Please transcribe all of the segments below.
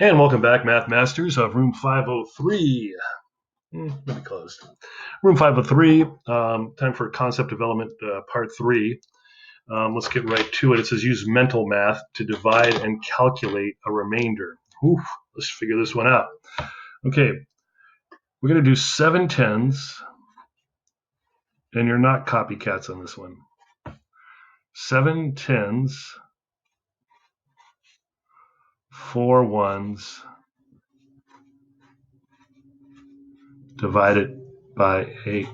And welcome back, Math Masters of Room 503. Maybe closed. Room 503, time for concept development part 3. Let's get right to it. It says use mental math to divide and calculate a remainder. Let's figure this one out. Okay, we're going to do 7 tens, and you're not copycats on this one. 7 tens, 4 ones, divided by 8.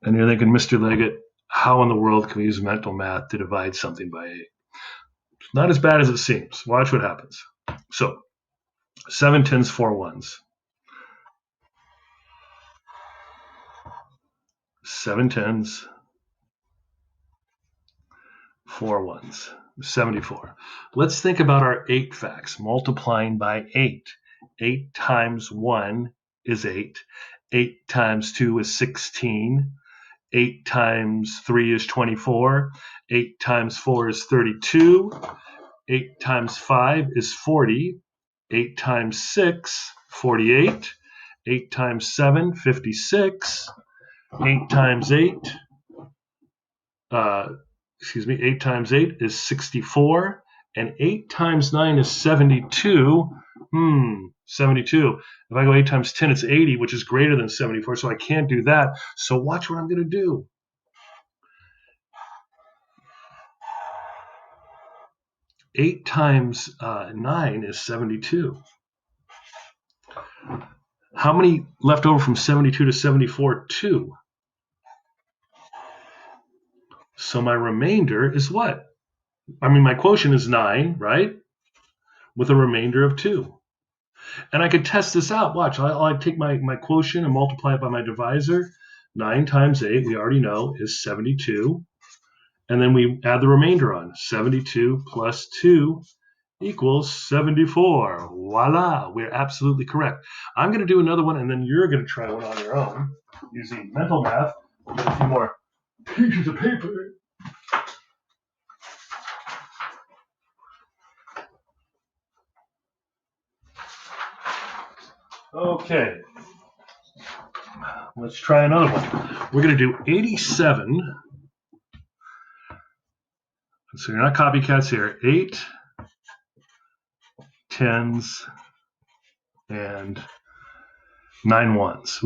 And you're thinking, Mr. Leggett, how in the world can we use mental math to divide something by 8? It's not as bad as it seems. Watch what happens. So, 7 tens, 4 ones. 7 tens, 4 ones. 74. Let's think about our 8 facts, multiplying by 8. 8 times 1 is 8. 8 times 2 is 16. 8 times 3 is 24. 8 times 4 is 32. 8 times 5 is 40. 8 times 6, 48. 8 times 7, 56. 8 times 8, 8 times 8 is 64. And 8 times 9 is 72. 72. If I go 8 times 10, it's 80, which is greater than 74, so I can't do that. So watch what I'm going to do. 8 times 9 is 72. How many left over from 72 to 74? 2. So my remainder is what? My quotient is 9, right? With a remainder of 2. And I could test this out. Watch, I'll take my quotient and multiply it by my divisor. 9 times 8, we already know, is 72. And then we add the remainder on. 72 plus 2 equals 74. Voila, we're absolutely correct. I'm going to do another one, and then you're going to try one on your own using mental math. We'll get a few more pieces of paper. Okay, let's try another one. We're going to do 87. So you're not copycats here. 8 tens and 9 ones.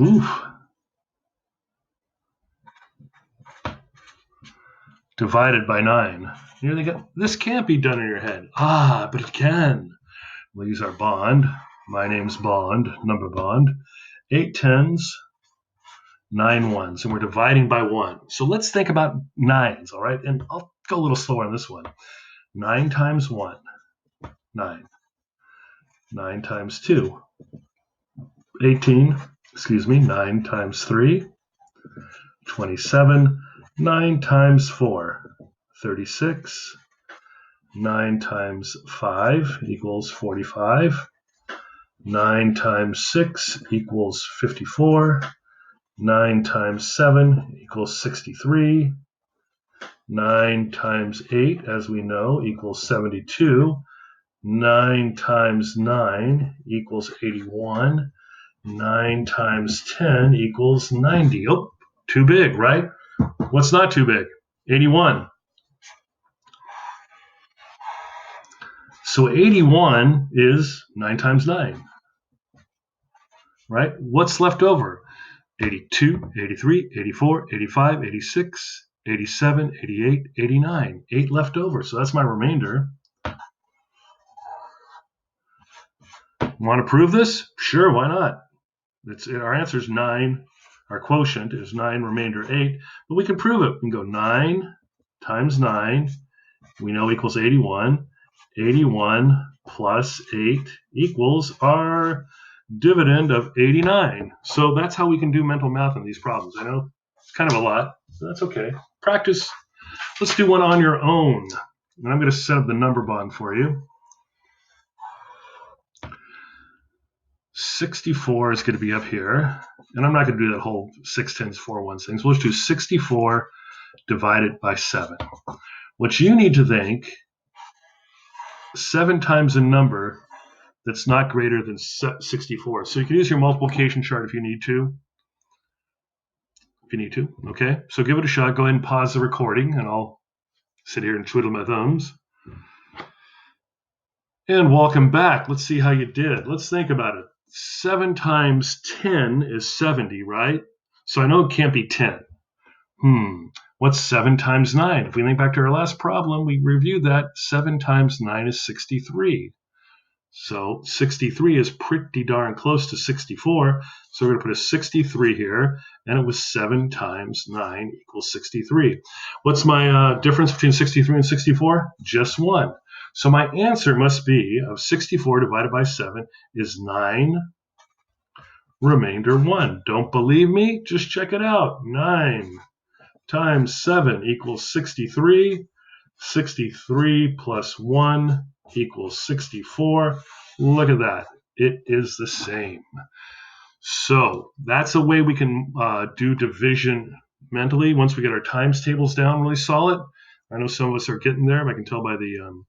Divided by 9. You're thinking, this can't be done in your head. But it can. We'll use our bond. My name's Bond, number bond. 8 tens, 9 ones, and we're dividing by 1. So let's think about 9s, all right? And I'll go a little slower on this one. 9 times 1, 9. 9 times 2, 18. 9 times 3, 27. 9 times 4, 36. 9 times 5 equals 45. 9 times 6 equals 54. 9 times 7 equals 63. 9 times 8, as we know, equals 72. 9 times 9 equals 81. 9 times 10 equals 90. Oh, too big, right? What's not too big? 81. So 81 is 9 times 9, right? What's left over? 82, 83, 84, 85, 86, 87, 88, 89. 8 left over, so that's my remainder. Want to prove this? Sure, why not? Our answer is 9. Our quotient is 9, remainder 8. But we can prove it. We can go 9 times 9, we know equals 81. 81 plus 8 equals our dividend of 89. So that's how we can do mental math on these problems. I know it's kind of a lot, but that's okay. Practice. Let's do one on your own. And I'm going to set up the number bond for you. 64 is going to be up here. And I'm not going to do that whole 6 tens, 4 ones things. We'll just do 64 divided by 7. What you need to think, 7 times a number that's not greater than 64. So you can use your multiplication chart if you need to. Okay. So give it a shot. Go ahead and pause the recording, and I'll sit here and twiddle my thumbs. And welcome back. Let's see how you did. Let's think about it. 7 times 10 is 70, right? So I know it can't be 10. What's 7 times 9? If we think back to our last problem, we reviewed that. 7 times 9 is 63. So 63 is pretty darn close to 64. So we're going to put a 63 here, and it was 7 times 9 equals 63. What's my difference between 63 and 64? Just 1. So my answer must be of 64 divided by 7 is 9, remainder 1. Don't believe me? Just check it out. 9 times 7 equals 63. 63 plus 1 equals 64. Look at that. It is the same. So that's a way we can do division mentally once we get our times tables down really solid. I know some of us are getting there. I can tell by the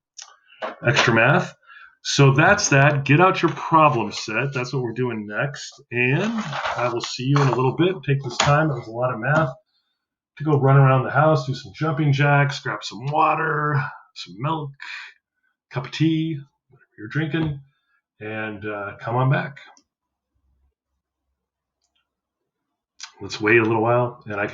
extra math. So that's that. Get out your problem set. That's what we're doing next. And I will see you in a little bit. Take this time. It was a lot of math. To go run around the house, do some jumping jacks, grab some water, some milk, cup of tea, whatever you're drinking, and come on back. Let's wait a little while, and I can